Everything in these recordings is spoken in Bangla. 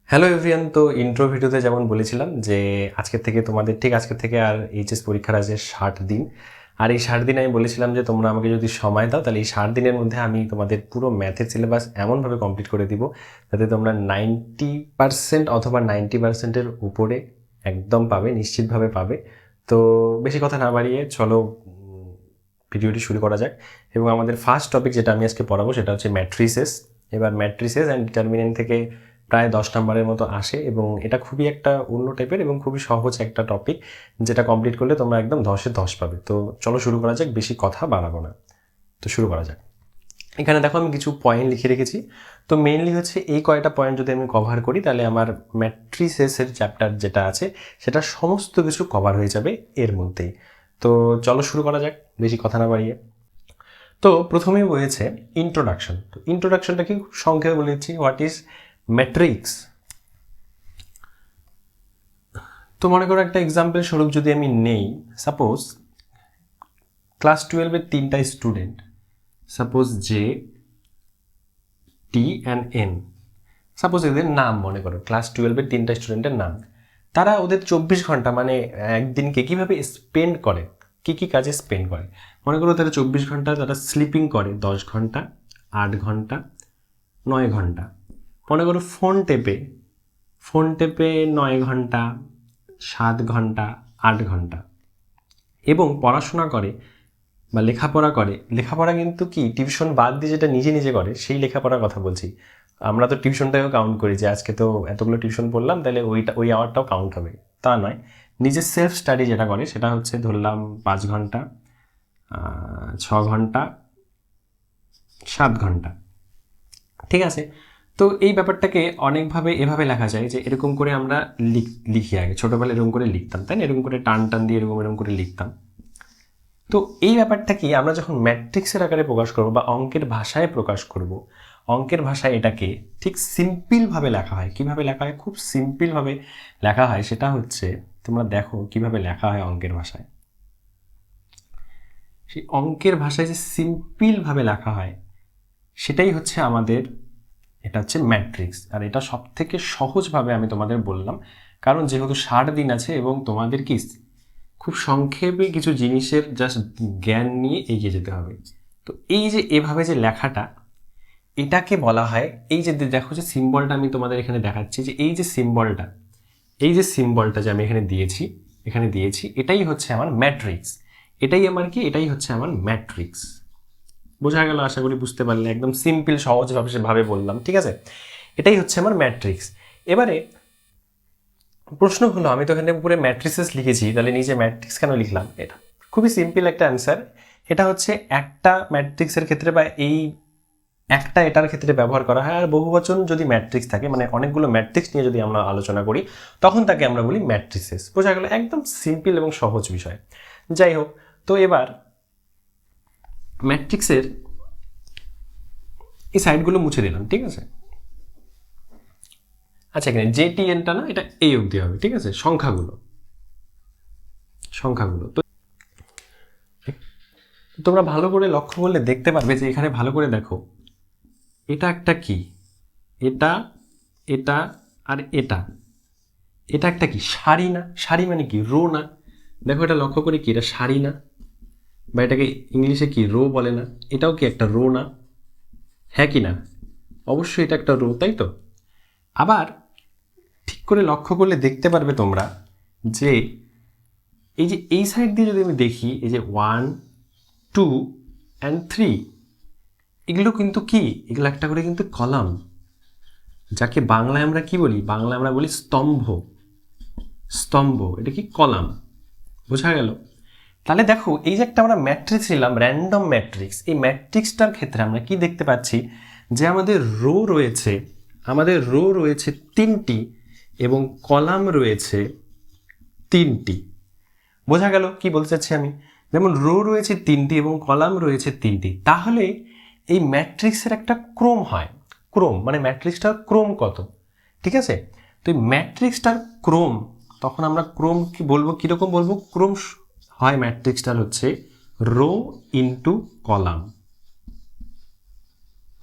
Hello everyone. তো ইন্ট্রো ভিডিওতে যেমন বলেছিলাম যে আজকের থেকে আর এইচএস পরীক্ষার আছে 60 দিন। আর এই 60 দিন আমি বলেছিলাম যে তোমরা আমাকে যদি সময় দাও তাহলে এই 60 দিনের মধ্যে আমি তোমাদের পুরো ম্যাথের সিলেবাস এমনভাবে কমপ্লিট করে দিব যাতে তোমরা 90% অথবা 90%-এর উপরে একদম পাবে, নিশ্চিতভাবে পাবে। তো বেশি কথা না বাড়িয়ে চলো ভিডিওটি শুরু করা যাক। এবং আমাদের ফার্স্ট টপিক যেটা আমি আজকে পড়াবো সেটা হচ্ছে ম্যাট্রিসেস। এবার ম্যাট্রিসেস অ্যান্ড ডিটারমিনেন্ট থেকে প্রায় 10 নম্বরের মতো আসে এবং এটা খুবই একটা অন্য টাইপের এবং খুবই সহজ একটা টপিক, যেটা কমপ্লিট করলে তোমরা একদম 10-এ 10 পাবে। তো চলো শুরু করা যাক, বেশি কথা বাড়াবো না। তো শুরু করা যাক। এখানে দেখো আমি কিছু পয়েন্ট লিখে রেখেছি। তো মেইনলি হচ্ছে এই কয়টা পয়েন্ট যদি আমি কভার করি তাহলে আমার ম্যাট্রিসেসের চ্যাপ্টার যেটা আছে সেটা সমস্ত কিছু কভার হয়ে যাবে এর মধ্যেই। তো চলো শুরু করা যাক, বেশি কথা না বাড়িয়ে। তো প্রথমেই রয়েছে ইন্ট্রোডাকশন। তো ইন্ট্রোডাকশনটা কি খুব সংক্ষেপে বলে দিচ্ছি, হোয়াট ইজ ম্যাট্রিক্স। তো মনে করো একটা এক্সাম্পল স্বরূপ যদি আমি নেই, সাপোজ ক্লাস 12-এর 3টা student, suppose J, T and N. Suppose এদের নাম মনে করো, ক্লাস 12-এর 3টা স্টুডেন্টের নাম। তারা ওদের 24 ঘন্টা মানে একদিনকে কীভাবে স্পেন্ড করে, কী কী কাজে স্পেন্ড করে। মনে করো তারা 24 ঘন্টা তারা স্লিপিং করে 10 ঘন্টা, 8 ঘন্টা, 9 ঘন্টা। মনে করো ফোন টেপে 9 ঘন্টা, 7 ঘন্টা, 8 ঘন্টা। এবং পড়াশোনা করে বা লেখাপড়া করে। লেখাপড়া কিন্তু কি টিউশন বাদ দিয়ে যেটা নিজে নিজে করে সেই লেখাপড়ার কথা বলছি। আমরা তো টিউশনটাকেও কাউন্ট করি যে আজকে তো এতগুলো টিউশন পড়লাম তাহলে ওই আওয়ারটাও কাউন্ট হবে, তা নয়। নিজের সেলফ স্টাডি যেটা করে সেটা হচ্ছে ধরলাম 5 ঘন্টা, 6 ঘন্টা, 7 ঘন্টা। ঠিক আছে। তো এই ব্যাপারটাকে অনেকভাবে এভাবে লেখা যায় যে এরকম করে আমরা লিখি, আগে ছোটোবেলায় এরকম করে লিখতাম, তাই না? এরকম করে টান টান দিয়ে এরকম করে লিখতাম। তো এই ব্যাপারটা কি আমরা যখন ম্যাট্রিক্সের আকারে প্রকাশ করব বা অঙ্কের ভাষায় প্রকাশ করব, অঙ্কের ভাষায় এটাকে ঠিক সিম্পলভাবে লেখা হয়। কিভাবে লেখা হয়? খুব সিম্পলভাবে লেখা হয়। সেটা হচ্ছে তোমরা দেখো কিভাবে লেখা হয় অঙ্কের ভাষায়। সেই অঙ্কের ভাষায় যে সিম্পলভাবে লেখা হয় সেটাই হচ্ছে আমাদের, এটা হচ্ছে ম্যাট্রিক্স। আর এটা সব থেকে সহজভাবে আমি তোমাদের বললাম, কারণ যেহেতু 60 দিন আছে এবং তোমাদের কি খুব সংক্ষেপে কিছু জিনিসের জাস্ট জ্ঞান নিয়ে এগিয়ে যেতে হবে। তো এই যে এভাবে যে লেখাটা, এটাকে বলা হয়, এই যে দেখো যে সিম্বলটা আমি তোমাদের এখানে দেখাচ্ছি, যে এই যে সিম্বলটা যে আমি এখানে দিয়েছি এটাই হচ্ছে আমার ম্যাট্রিক্স। এটাই হচ্ছে আমার ম্যাট্রিক্স। বোঝা গেল? আশা করি বুঝতে পারলে, একদম সিম্পল সহজভাবে বললাম। ঠিক আছে, এটাই হচ্ছে আমার ম্যাট্রিক্স। এবারে প্রশ্ন হলো, আমি তো এখানে পুরো ম্যাট্রিসেস লিখেছি, তাহলে নিচে ম্যাট্রিক্স কেন লিখলাম? এটা খুবই সিম্পল একটা অ্যান্সার। এটা হচ্ছে একটা ম্যাট্রিক্সের ক্ষেত্রে বা এই একটা এটার ক্ষেত্রে ব্যবহার করা হয়। আর বহুবচন যদি ম্যাট্রিক্স থাকে, মানে অনেকগুলো ম্যাট্রিক্স নিয়ে যদি আমরা আলোচনা করি, তখন তাকে আমরা বলি ম্যাট্রিসেস। বোঝা গেল? একদম সিম্পল এবং সহজ বিষয়। যাই হোক, তো এবার ম্যাট্রিক্সের এই সাইডগুলো মুছে দিলাম। ঠিক আছে। আচ্ছা, এখানে জেটিএনটা না, এটা এই অবধি হবে। ঠিক আছে, সংখ্যাগুলো তো তোমরা ভালো করে লক্ষ্য করলে দেখতে পারবে যে এখানে ভালো করে দেখো, এটা একটা কি, এটা এটা আর এটা একটা কি সারি না? সারি মানে কি? রো না? দেখো এটা লক্ষ্য করে কি, এটা সারি না? বা এটাকে ইংলিশে কি রো বলে না? এটাও কি একটা রো না? হ্যাঁ কি না? অবশ্যই এটা একটা রো, তাই তো? আবার ঠিক করে লক্ষ্য করলে দেখতে পারবে তোমরা যে এই যে এই সাইড দিয়ে যদি আমি দেখি, এই যে 1, 2 and 3, এগুলো কিন্তু কি, এগুলো একটা করে কিন্তু কলাম, যাকে বাংলায় আমরা কি বলি? বাংলায় আমরা বলি স্তম্ভ। এটা কি কলাম? বোঝা গেল? তাহলে দেখো এই যে একটা আমরা ম্যাট্রিক্স নিলাম, র্যান্ডম ম্যাট্রিক্স, এই ম্যাট্রিক্সটার ক্ষেত্রে আমরা কি দেখতে পাচ্ছি যে আমাদের রো রয়েছে 3টি এবং কলাম রয়েছে 3টি। বোঝা গেল কি বলতে চাচ্ছি আমি? যেমন রো রয়েছে 3টি এবং কলাম রয়েছে 3টি, তাহলে এই ম্যাট্রিক্সের একটা ক্রম হয়। ক্রম মানে ম্যাট্রিক্সটার ক্রম কত? ঠিক আছে। তো এই ম্যাট্রিক্সটার ক্রম, তখন আমরা ক্রম কি বলবো, কীরকম বলবো? ক্রম হয় ম্যাট্রিক্সটার হচ্ছে row into column.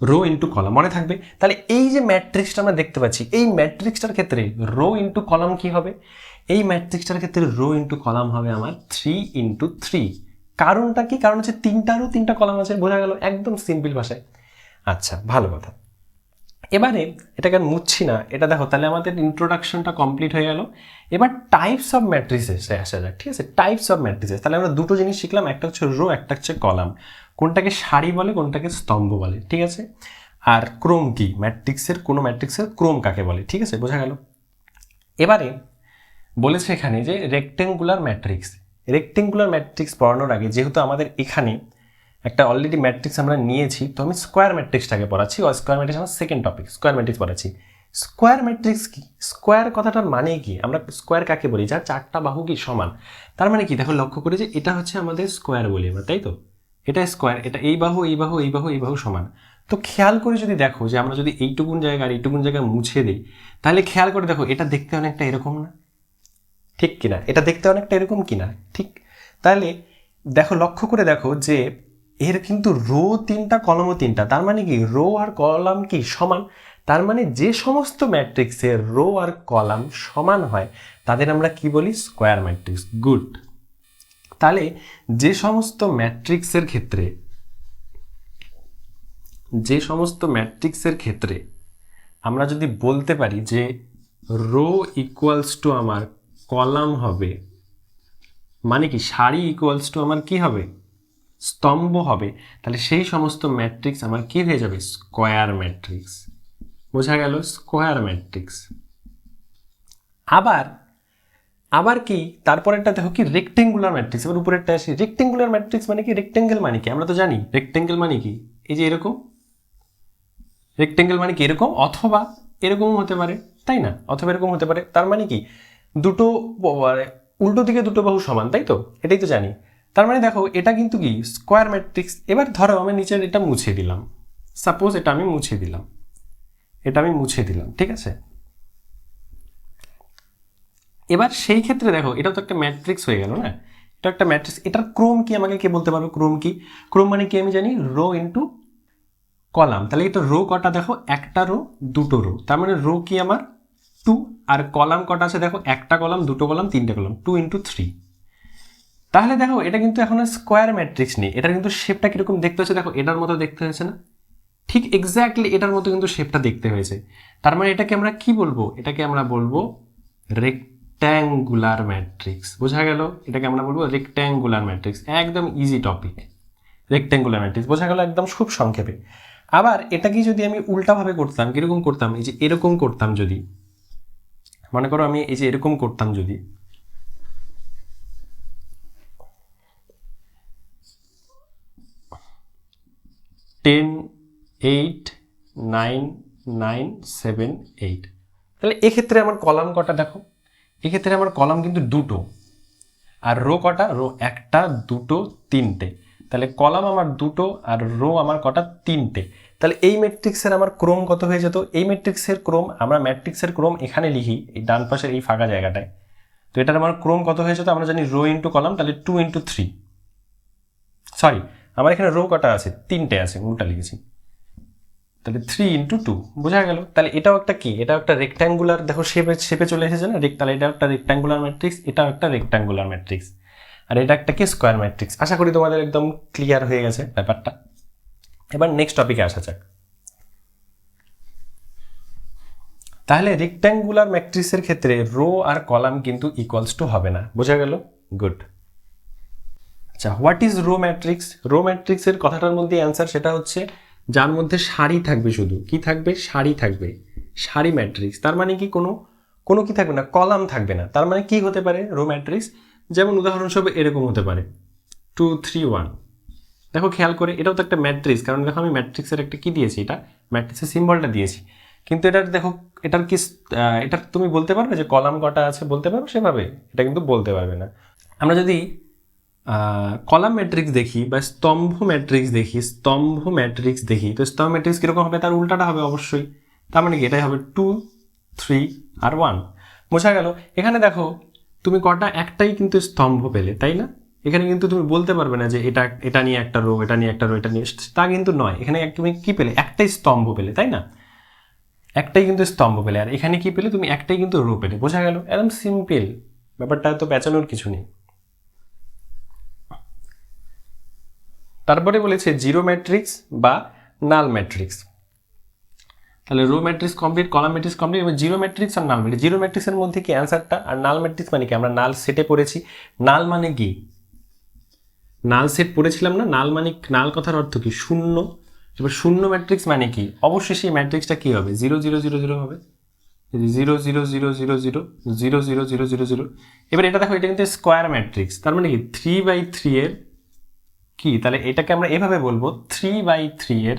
Row into column, মনে থাকবে? তাহলে এই যে ম্যাট্রিক্সটা আমরা দেখতে পাচ্ছি, এই ম্যাট্রিক্সটার ক্ষেত্রে রো ইন্টু কলাম কি হবে? এই ম্যাট্রিক্সটার ক্ষেত্রে রো ইন্টু কলাম হবে আমার 3 × 3। কারণটা কি? কারণ হচ্ছে তিনটারও তিনটা কলাম আছে, বোঝা গেল? একদম সিম্পল ভাষায়। আচ্ছা, ভালো কথা। এবারে এটাকে আর মুছছি না, এটা দেখো, তাহলে আমাদের ইন্ট্রোডাকশনটা কমপ্লিট হয়ে গেল। এবার টাইপস অফ ম্যাট্রিসেসে আসা যাক, ঠিক আছে? টাইপস অফ ম্যাট্রিসেস, তাহলে আমরা দুটো জিনিস শিখলাম, একটা হচ্ছে রো, একটা হচ্ছে কলাম। কোনটাকে সারি বলে, কোনটাকে স্তম্ভ বলে, ঠিক আছে? আর ক্রম কি, ম্যাট্রিক্সের কোনো ম্যাট্রিক্সের ক্রম কাকে বলে, ঠিক আছে? বোঝা গেল? এবারে বলেছে এখানে যে রেক্টেঙ্গুলার ম্যাট্রিক্স। রেক্টেঙ্গুলার ম্যাট্রিক্স পড়ানোর আগে যেহেতু আমাদের এখানে একটা অলরেডি ম্যাট্রিক্স আমরা নিয়েছি, তো আমি স্কোয়ার ম্যাট্রিক্সটাকে পড়াচ্ছি। স্কোয়ার ম্যাট্রিক্স আমার সেকেন্ড টপিক, স্কোয়ার ম্যাট্রিক্স পড়াচ্ছি। স্কোয়ার ম্যাট্রিক্স কি? স্কোয়ার কথাটার মানে কি? আমরা স্কোয়ার কাকে বলি? যার চারটা বাহু কি সমান। তার মানে কি? দেখো, লক্ষ্য করে যে এটা হচ্ছে আমাদের স্কোয়ার বলি আমরা, তাই তো? এটা স্কোয়ার, এটা এই বাহু এই বাহু এই বাহু এই বাহু সমান। তো খেয়াল করে যদি দেখো যে আমরা যদি এইটুকুন জায়গা আর এইটুকুন জায়গা মুছে দিই, তাহলে খেয়াল করে দেখো এটা দেখতে অনেকটা এরকম না? ঠিক কিনা? এটা দেখতে অনেকটা এরকম কিনা? ঠিক। তাহলে দেখো, লক্ষ্য করে দেখো যে এর কিন্তু রো তিনটা, কলামও তিনটা। তার মানে কি? রো আর কলাম কি সমান। তার মানে যে সমস্ত ম্যাট্রিক্সের রো আর কলাম সমান হয় তাদের আমরা কি বলি? Square matrix. গুড। তাহলে যে সমস্ত ম্যাট্রিক্সের ক্ষেত্রে আমরা যদি বলতে পারি যে রো ইকুয়ালস টু আমার কলাম হবে, মানে কি সারি ইকুয়ালস টু আমার কি হবে? স্তম্ভ হবে, তাহলে সেই সমস্ত ম্যাট্রিক্স আমার কি হয়ে যাবে? Square matrix. বোঝা গেল? Square matrix. আবার কি তারপরেরটা দেখো কি? Rectangular matrix. এবার উপরেরটা আসি। রেক্টেঙ্গুলার ম্যাট্রিক্স মানে কি? রেক্টেঙ্গেল মানে কি? আমরা তো জানি রেক্টেঙ্গেল মানে কি, এই যে এরকম। রেক্টেঙ্গেল মানে কি? এরকম, অথবা এরকমও হতে পারে, তাই না? অথবা এরকম হতে পারে। তার মানে কি? দুটো উল্টো দিকে দুটো বাহু সমান, তাই তো? এটাই তো জানি। তার মানে দেখো, এটা কিন্তু কি? Square matrix. এবার ধরো আমি নিচের এটা মুছে দিলাম, সাপোজ এটা আমি মুছে দিলাম, ঠিক আছে? এবার সেই ক্ষেত্রে দেখো, এটা তো একটা ম্যাট্রিক্স হয়ে গেল না? এটা একটা ম্যাট্রিক্স। এটার ক্রম কি আমাকে কে বলতে পারবে? ক্রম কি? ক্রম মানে কি আমি জানি? Row into column. তাহলে এটা রো কটা? দেখো, একটা রো, দুটো রো। তার মানে রো কি আমার 2, আর কলাম কটা আছে? দেখো, একটা কলাম, দুটো কলাম, তিনটে কলাম, 2 × 3। তাহলে দেখো, এটা কিন্তু এখন স্কোয়ার ম্যাট্রিক্স নেই। এটার কিন্তু শেপটা কিরকম দেখতে হয়েছে? দেখো, এটার মতো দেখতে হয়েছে না? ঠিক এক্স্যাক্টলি এটার মতো কিন্তু শেপটা দেখতে হয়েছে। তার মানে এটাকে আমরা কি বলবো? এটাকে আমরা বলবো রেক্ট্যাঙ্গুলার ম্যাট্রিক্স। বোঝা গেল? এটাকে আমরা বলবো রেক্ট্যাঙ্গুলার ম্যাট্রিক্স। একদম ইজি টপিক, রেক্ট্যাঙ্গুলার ম্যাট্রিক্স। বোঝা গেল একদম খুব সংক্ষেপে। আবার এটাকে যদি আমি উল্টাভাবে করতাম, কিরকম করতাম? এই যে এরকম করতাম যদি, মনে করো আমি এই যে এরকম করতাম যদি, 10, 8, 9, 9, 7, 8, তাহলে এক্ষেত্রে আমার কলাম কটা? দেখো, এক্ষেত্রে আমার কলাম কিন্তু দুটো, আর রো কটা? রো একটা, দুটো, তিনটে। তাহলে কলাম আমার দুটো আর রো আমার কটা? তিনটে। তাহলে এই ম্যাট্রিক্সের আমার ক্রম কত হয়ে যেত? এই ম্যাট্রিক্সের ক্রম, আমরা ম্যাট্রিক্সের ক্রম এখানে লিখি, এই ডান পাশের এই ফাঁকা জায়গাটায়। তো এটার আমার ক্রম কত হয়ে যেত? আমরা জানি রো ইন্টু কলাম, তাহলে 2 × 3। সরি, আমার এখানে রো কটা আছে? তিনটে আছে, উল্টা লিখেছি। তাহলে 3 × 2। বোঝা গেল? তাহলে এটাও একটা কি? এটাও একটা রেক্ট্যাঙ্গুলার। দেখো শেপে চলে এসেছে না? তাহলে এটা একটা রেক্ট্যাঙ্গুলার ম্যাট্রিক্স, এটাও একটা রেক্ট্যাঙ্গুলার ম্যাট্রিক্স, আর এটা একটা কি? Square matrix. আশা করি তোমাদের একদম ক্লিয়ার হয়ে গেছে ব্যাপারটা। এবার নেক্সট টপিকে আসা যাক। তাহলে রেক্ট্যাঙ্গুলার ম্যাট্রিক্সের ক্ষেত্রে রো আর কলাম কিন্তু ইকুয়ালস টু হবে না। বোঝা গেল? গুড। আচ্ছা, হোয়াট ইজ রো ম্যাট্রিক্স? রো ম্যাট্রিক্সের কথাটার মধ্যে অ্যান্সার সেটা হচ্ছে যার মধ্যে সারি থাকবে, শুধু কি থাকবে? সারি থাকবে, সারি ম্যাট্রিক্স। তার মানে কি? কোনো কি থাকবে না? কলাম থাকবে না। তার মানে কি হতে পারে রো ম্যাট্রিক্স? যেমন উদাহরণস্বরূপ এরকম হতে পারে 2, 3, 1। দেখো খেয়াল করে, এটাও তো একটা ম্যাট্রিক্স, কারণ দেখো আমি ম্যাট্রিক্সের একটা কি দিয়েছি? এটা ম্যাট্রিক্সের সিম্বলটা দিয়েছি। কিন্তু এটার দেখো, এটার কি, এটার তুমি বলতে পারবে যে কলাম কটা আছে? বলতে পারবে সেভাবে? এটা কিন্তু বলতে পারবে না। আমরা যদি কলাম ম্যাট্রিক্স দেখি বা স্তম্ভ ম্যাট্রিক্স দেখি, তো স্তম্ভ ম্যাট্রিক্স কীরকম হবে? তার উল্টাটা হবে অবশ্যই। তার মানে কি? এটাই হবে 2, 3 আর 1। বোঝা গেল? এখানে দেখো, তুমি কটা? একটাই কিন্তু স্তম্ভ পেলে, তাই না? এখানে কিন্তু তুমি বলতে পারবে না যে এটা এটা নিয়ে একটা রো, এটা নিয়ে একটা রো, এটা নিয়ে, তা কিন্তু নয়। এখানে তুমি কি পেলে? একটাই স্তম্ভ পেলে, তাই না? একটাই কিন্তু স্তম্ভ পেলে। আর এখানে কি পেলে? তুমি একটাই কিন্তু রো পেলে। বোঝা গেল? একদম সিম্পল ব্যাপারটা, তো পেঁচানোর কিছু নেই। তারপরে বলেছে জিরো ম্যাট্রিক্স বা নাল ম্যাট্রিক্স। তাহলে row matrix complete, column matrix complete, এবার জিরো ম্যাট্রিক্স আর নাল ম্যাট্রিক্স। জিরো ম্যাট্রিক্সের মধ্যে কি অ্যান্সারটা, আর নাল ম্যাট্রিক্স মানে কি? আমরা নাল সেটে পড়েছি। নাল মানে কি? নাল সেট পড়েছিলাম না? নাল মানে, নাল কথার অর্থ কি? শূন্য। এবার শূন্য ম্যাট্রিক্স মানে কি? অবশ্যই সেই ম্যাট্রিক্সটা কি হবে? 0 0 0 0 হবে। 0 0 0 0 0 0 0 0 0 0। এবার এটা দেখো, এটা কিন্তু স্কোয়ার ম্যাট্রিক্স, তার মানে কি 3/3 এর কি? তাহলে এটাকে আমরা এভাবে বলবো 3/3 এর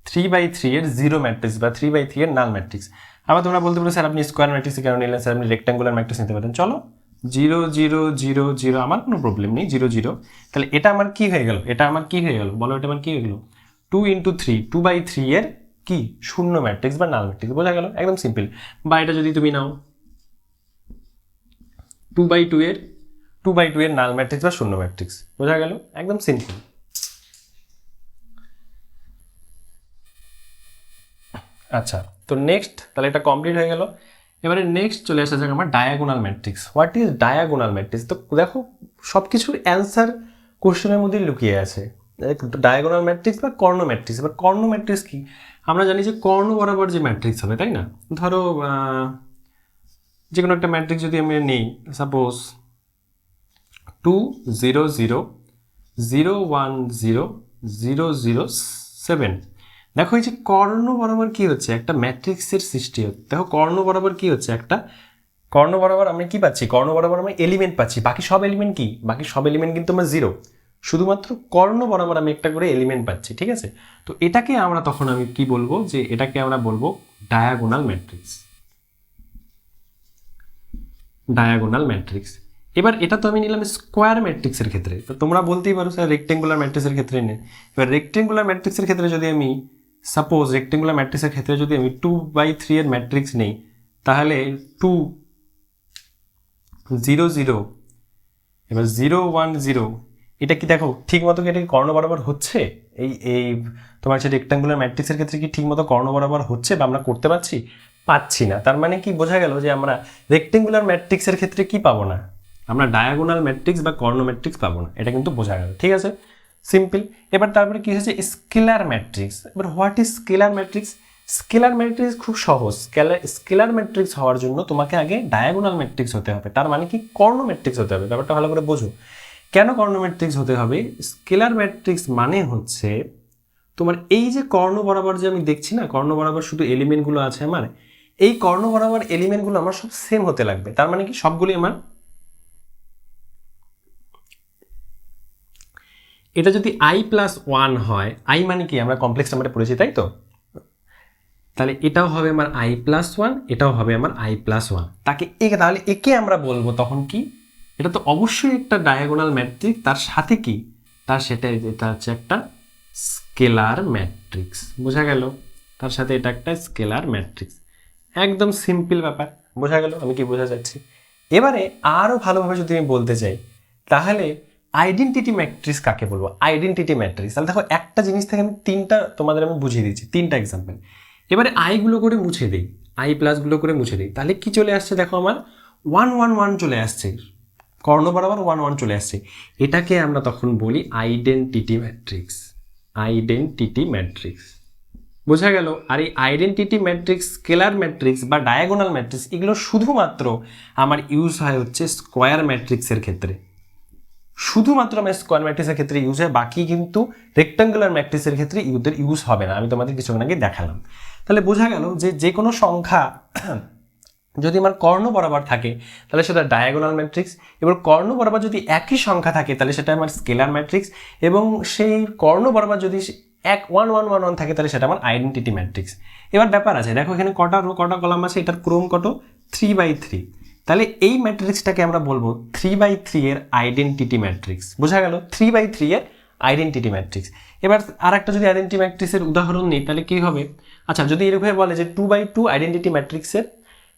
3/3 এর জিরো ম্যাট্রিক্স বা 3/3 এর নাল ম্যাট্রিক্স। আবার তোমরা বলতে পারো স্যার আপনি স্কোয়ার ম্যাট্রিক্স কেন নিলেন, স্যার আপনি রেক্ট্যাঙ্গুলার ম্যাট্রিক্স নিতে পারেন। চলো 0 0 0 0, আমার কোনো প্রবলেম নেই, 0 0। তাহলে এটা আমার কি হয়ে গেল? এটা আমার কি হয়ে গেল বলো? এটা আমার কি হয়ে গেল? 2 × 3, 2/3 এর কি? শূন্য ম্যাট্রিক্স বা নাল ম্যাট্রিক্স। বোঝা গেল? একদম সিম্পল। বা এটা যদি তুমি নাও 2/2 এর 2/2 এর নাল ম্যাট্রিক্স বা শূন্য ম্যাট্রিক্স। বোঝা গেল? একদম সিম্পল। আচ্ছা, তো নেক্সট, তাহলে এটা কমপ্লিট হয়ে গেল। এবারে নেক্সট চলে আসা যাক আমার diagonal matrix. What is diagonal matrix? তো দেখো সব কিছুর অ্যান্সার কোশ্চেনের মধ্যে লুকিয়ে আছে। ডায়াগোনাল ম্যাট্রিক্স বা কর্ণ ম্যাট্রিক্স। এবার কর্ণ ম্যাট্রিক্স কি? আমরা জানি যে কর্ণ বরাবর যে ম্যাট্রিক্স হবে, তাই না? ধরো যে কোনো একটা ম্যাট্রিক্স যদি আমি নিই, সাপোজ 2 0 0 0 1 0 0 0 7। দেখো এই যে কর্ণ বরাবর কি হচ্ছে? একটা ম্যাট্রিক্সের সৃষ্টি হচ্ছে। দেখো কর্ণ বরাবর কি হচ্ছে? একটা কর্ণ বরাবর আমরা কি পাচ্ছি? কর্ণ বরাবর আমরা এলিমেন্ট পাচ্ছি। বাকি সব এলিমেন্ট কি? বাকি সব এলিমেন্ট কিন্তু আমার জিরো। শুধুমাত্র কর্ণ বরাবর আমি একটা করে এলিমেন্ট পাচ্ছি, ঠিক আছে? তো এটাকে আমরা তখন আমি কি বলবো? যে এটাকে আমরা বলবো ডায়াগোনাল ম্যাট্রিক্স। Diagonal matrix. এবার এটা তো আমি নিলাম স্কোয়ার ম্যাট্রিক্সের ক্ষেত্রে। তো তোমরা বলতেই পারো স্যার রেক্টেঙ্গুলার ম্যাট্রিক্সের ক্ষেত্রে নেই। এবার রেক্টেঙ্গুলার ম্যাট্রিক্সের ক্ষেত্রে যদি আমি সাপোজ রেক্টেঙ্গুলার ম্যাট্রিক্সের ক্ষেত্রে যদি আমি 2/3 এর ম্যাট্রিক্স নেই, তাহলে 2 0 0 এবার 0 1 0, এটা কি দেখো ঠিক মতো কি এটা কি কর্ণ বরাবর হচ্ছে? এই তোমার হচ্ছে রেক্টেঙ্গুলার ম্যাট্রিক্সের ক্ষেত্রে কি ঠিক মতো কর্ণ বরাবর হচ্ছে বা আমরা করতে পারছি? পাচ্ছি না। তার মানে কি বোঝা গেল যে আমরা রেক্টেঙ্গুলার ম্যাট্রিক্সের ক্ষেত্রে কি পাবো না? আমরা ডায়াগোনাল ম্যাট্রিক্স বা কর্ণ ম্যাট্রিক্স পাবো না। এটা কিন্তু বোঝা গেল, ঠিক আছে? সিম্পল। এবার তারপরে কি হচ্ছে? Scalar matrix. এবার what is scalar matrix? Scalar matrix খুব সহজ। স্কেলার ম্যাট্রিক্স হওয়ার জন্য তোমাকে আগে ডায়াগোনাল ম্যাট্রিক্স হতে হবে, তার মানে কি কর্ণ ম্যাট্রিক্স হতে হবে। ব্যাপারটা ভালো করে বোঝো। কেন কর্ণ ম্যাট্রিক্স হতে হবে? স্কেলার ম্যাট্রিক্স মানে হচ্ছে তোমার এই যে কর্ণ বরাবর যে আমি দেখছি না, কর্ণ বরাবর শুধু এলিমেন্টগুলো আছে আমার, এই কর্ণ বরাবর এলিমেন্টগুলো আমার সব সেম হতে লাগবে। তার মানে কি সবগুলি আমার, এটা যদি i+1 হয়, i মানে কি আমরা কমপ্লেক্স নাম্বারে পড়েছি, তাই তো? তাহলে এটাও হবে আমার i+1, এটাও হবে আমার i+1। তাহলে একে আমরা বলবো তখন কি? এটা তো অবশ্যই একটা ডায়াগোনাল ম্যাট্রিক্স, তার সাথে কি? এটা হচ্ছে একটা স্কেলার ম্যাট্রিক্স। বোঝা গেল? তার সাথে এটা একটা স্কেলার ম্যাট্রিক্স। একদম সিম্পল ব্যাপার। বোঝা গেল আমি কি বোঝা যাচ্ছি? এবারে আরও ভালোভাবে যদি আমি বলতে চাই, তাহলে আইডেন্টিটি ম্যাট্রিক্স কাকে বলবো? Identity matrix. তাহলে দেখো একটা জিনিস থেকে আমি তিনটা তোমাদের আমি বুঝিয়ে দিচ্ছি, তিনটা এক্সাম্পল। এবারে আইগুলো করে মুছে দিই, i+গুলো করে মুছে দিই, তাহলে কি চলে আসছে? দেখো আমার 1 1 1 চলে আসছে, কর্ণ বরাবর 1 1 চলে আসছে। এটাকে আমরা তখন বলি আইডেন্টিটি ম্যাট্রিক্স। Identity matrix. বোঝা গেল? আর এই আইডেন্টিটি ম্যাট্রিক্স, স্কেলার ম্যাট্রিক্স বা ডায়াগোনাল ম্যাট্রিক্স, এগুলো শুধুমাত্র আমার ইউজ হয় হচ্ছে স্কোয়ার ম্যাট্রিক্সের ক্ষেত্রে। শুধুমাত্র আমার স্কোয়ার ম্যাট্রিক্সের ক্ষেত্রে ইউজ হয়, বাকি কিন্তু রেক্টাঙ্গুলার ম্যাট্রিক্সের ক্ষেত্রে ইউজ হবে না। আমি তোমাদের কিছুক্ষণ আগে দেখালাম। তাহলে বোঝা গেল যে কোনো সংখ্যা যদি আমার কর্ণ বরাবর থাকে তাহলে সেটা ডায়াগোনাল ম্যাট্রিক্স। এবার কর্ণ বরাবর যদি একই সংখ্যা থাকে তাহলে সেটা আমার স্কেলার ম্যাট্রিক্স। এবং সেই কর্ণ বরাবর যদি 1 1 1 1 1 থাকে তাহলে সেটা আমার আইডেন্টিটি ম্যাট্রিক্স। এবার ব্যাপার আছে, দেখো এখানে কটা রো কটা কলাম আছে, এটার ক্রম কত? 3/3। তাহলে এই ম্যাট্রিক্সটাকে আমরা বলবো 3/3 এর আইডেন্টিটি ম্যাট্রিক্স। বোঝা গেল? 3/3 এর আইডেন্টিটি ম্যাট্রিক্স। এবার আর একটা যদি আইডেন্টিটি ম্যাট্রিক্সের উদাহরণ নিই তাহলে কি হবে? আচ্ছা, যদি এরকমভাবে বলে যে 2/2 আইডেন্টিটি ম্যাট্রিক্সের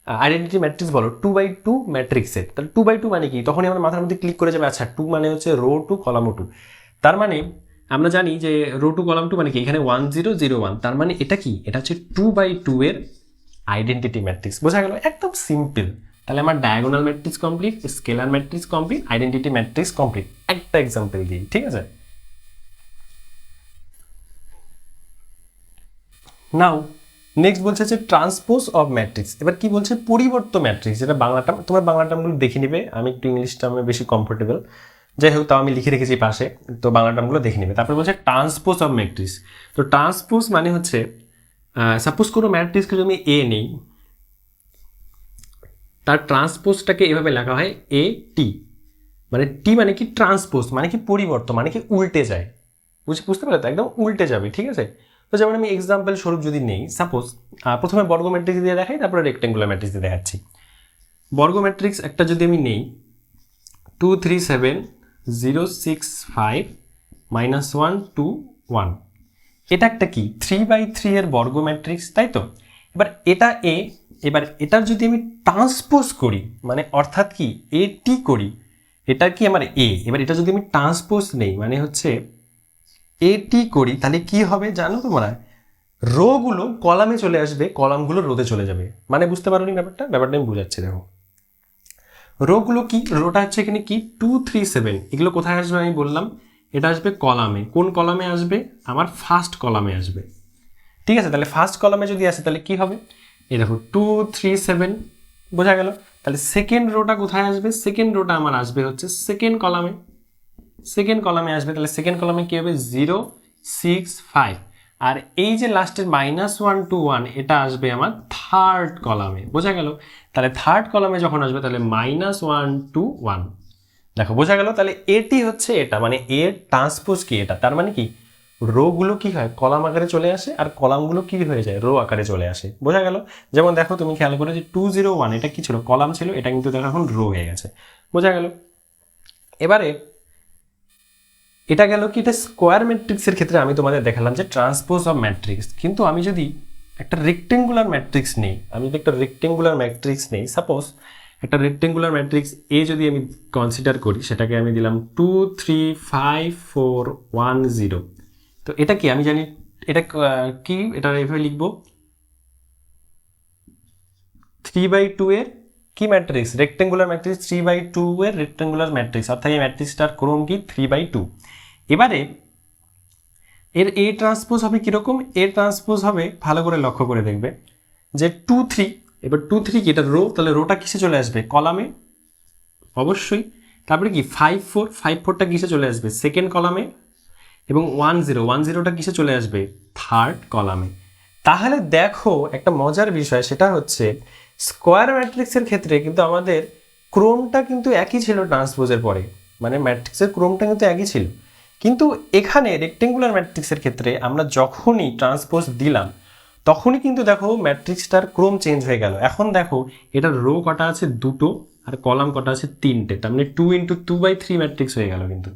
আইডেন্টিটি ম্যাট্রিক্স বলো 2x2 ম্যাট্রিক্সের, তাহলে 2x2 মানে কি? তখনই আমার মাথার মধ্যে ক্লিক করে যাবে, আচ্ছা 2 মানে হচ্ছে রো 2 কলাম 2। তার মানে আমরা জানি যে রো 2 কলাম 2 মানে কি, এখানে 1 0 0 1, তার মানে এটা কি, এটা হচ্ছে 2x2 এর আইডেন্টিটি ম্যাট্রিক্স। বোঝা গেল? একদম সিম্পল। তাহলে আমার diagonal matrix complete, scalar matrix complete, identity matrix complete, একটা এক্সাম্পল দিয়ে। ঠিক আছে, নাও নেক্সট বলছে যে ট্রান্সপোজ অফ ম্যাট্রিক্স। এবার কি বলছে? পরিবর্ত ম্যাট্রিক্স। যেটা বাংলা টার্ম, তোমার বাংলা টার্মগুলো দেখে নিবে, আমি একটু ইংলিশ টার্মে বেশি কমফোর্টেবল, যাই হোক তাও আমি লিখে রেখেছি পাশে, তো বাংলা টার্মগুলো দেখে নিবে। তারপরে বলছে ট্রান্সপোজ অফ ম্যাট্রিক্স। তো ট্রান্সপোজ মানে হচ্ছে সাপোজ কোনো ম্যাট্রিক্সকে যদি আমি এ নেই, তার ট্রান্সপোজটাকে এভাবে লেখা হয় এ টি, মানে টি মানে কি ট্রান্সপোজ, মানে কি পরিবর্তন, মানে কি উল্টে যায়। বুঝতে পারলে তো? একদম উল্টে যাবে। ঠিক আছে, তো যেমন আমি এক্সাম্পল স্বরূপ যদি নেই, সাপোজ প্রথমে বর্গ ম্যাট্রিক্স দিয়ে দেখাই, তারপরে রেক্টেঙ্গুলার ম্যাট্রিক্স দিয়ে দেখাচ্ছি। বর্গ ম্যাট্রিক্স একটা যদি আমি নেই 2 3 7 0 6 5 -1 2 1, এটা একটা কি 3x3 এর বর্গ ম্যাট্রিক্স, তাই তো? এবার এটা এ, এবার এটার যদি আমি ট্রান্সপোজ করি, মানে অর্থাৎ কি এ টি করি, এটা কি আমার এ, এবার এটা যদি আমি ট্রান্সপোজ নেই মানে হচ্ছে এ টি করি, তাহলে কি হবে জানো তোমরা? রোগুলো কলামে চলে আসবে, কলামগুলো রোতে চলে যাবে। মানে বুঝতে পারো নি ব্যাপারটা? ব্যাপারটা আমি বুঝাচ্ছি, দেখো। রোগুলো কি, রোটা হচ্ছে এখানে কি 2 3 7, এগুলো কোথায় আসবে আমি বললাম, এটা আসবে কলামে। কোন কলামে আসবে? আমার ফার্স্ট কলামে আসবে। ঠিক আছে, তাহলে ফার্স্ট কলামে যদি আসে তাহলে কি হবে? এই দেখো 2 3 7, বোঝা গেল? তাহলে সেকেন্ড রোটা কোথায় আসবে? সেকেন্ড রোটা আমার আসবে হচ্ছে সেকেন্ড কলামে, সেকেন্ড কলামে আসবে। তাহলে সেকেন্ড কলামে কি হবে? 0 6 5, আর এই যে লাস্টের -1 2 1, এটা আসবে আমার থার্ড কলামে। বোঝা গেল? তাহলে থার্ড কলামে যখন আসবে তাহলে -1 2 1, দেখো বোঝা গেল? তাহলে এটি হচ্ছে এটা, মানে এর ট্রান্সপোজ কি এটা, তার মানে কি রোগুলো কি হয় কলাম আকারে চলে আসে, আর কলামগুলো কি হয়ে যায় রো আকারে চলে আসে। বোঝা গেল? যেমন দেখো তুমি খেয়াল করে যে 2 0 1 এটা কি ছিল? কলাম ছিল, এটা কিন্তু দেখো এখন রো হয়ে গেছে। বোঝা গেল? এবারে এটা গেল কি, এটা স্কোয়ার ম্যাট্রিক্সের ক্ষেত্রে আমি তোমাদের দেখালাম যে ট্রান্সপোজ অফ ম্যাট্রিক্স। কিন্তু আমি যদি একটা রেক্টেঙ্গুলার ম্যাট্রিক্স নেই, আমি যদি একটা রেক্টেঙ্গুলার ম্যাট্রিক্স নেই, সাপোজ একটা রেক্টেঙ্গুলার ম্যাট্রিক্স এ যদি আমি কনসিডার করি, সেটাকে আমি দিলাম 2 3 5 4 1 0। তো এটা কি আমি জানি, এটা কি, এটা এভাবে লিখবো 3/2 এর কি ম্যাট্রিক্স? রেক্টেঙ্গুলার ম্যাট্রিক্স 3/2 এর রেক্টেঙ্গুলার ম্যাট্রিক্স, অর্থাৎ এই ম্যাট্রিক্সটার ক্রম কি 3/2। এবারে এর এ ট্রান্সপোজ হবে কীরকম? এ ট্রান্সপোজ হবে, ভালো করে লক্ষ্য করে দেখবে যে 2 3, এবার 2 3 কি এটা রো, তাহলে রোটা কিসে চলে আসবে? কলামে অবশ্যই। তারপরে কি 5 4, 5 4টা কিসে চলে আসবে? সেকেন্ড কলামে। এবং 1 0, 1 0টা কিসে চলে আসবে? থার্ড কলামে। তাহলে দেখো একটা মজার বিষয়, সেটা হচ্ছে স্কোয়ার ম্যাট্রিক্সের ক্ষেত্রে কিন্তু আমাদের ক্রমটা কিন্তু একই ছিল ট্রান্সপোজের পরে, মানে ম্যাট্রিক্সের ক্রমটা কিন্তু একই ছিল। কিন্তু এখানে রেক্টেঙ্গুলার ম্যাট্রিক্সের ক্ষেত্রে আমরা যখনই ট্রান্সপোজ দিলাম, তখনই কিন্তু দেখো ম্যাট্রিক্সটার ক্রম চেঞ্জ হয়ে গেল। এখন দেখো এটা রো কটা আছে? দুটো, আর কলাম কটা আছে? তিনটে, তার মানে 2 × 2/3 ম্যাট্রিক্স হয়ে গেল। কিন্তু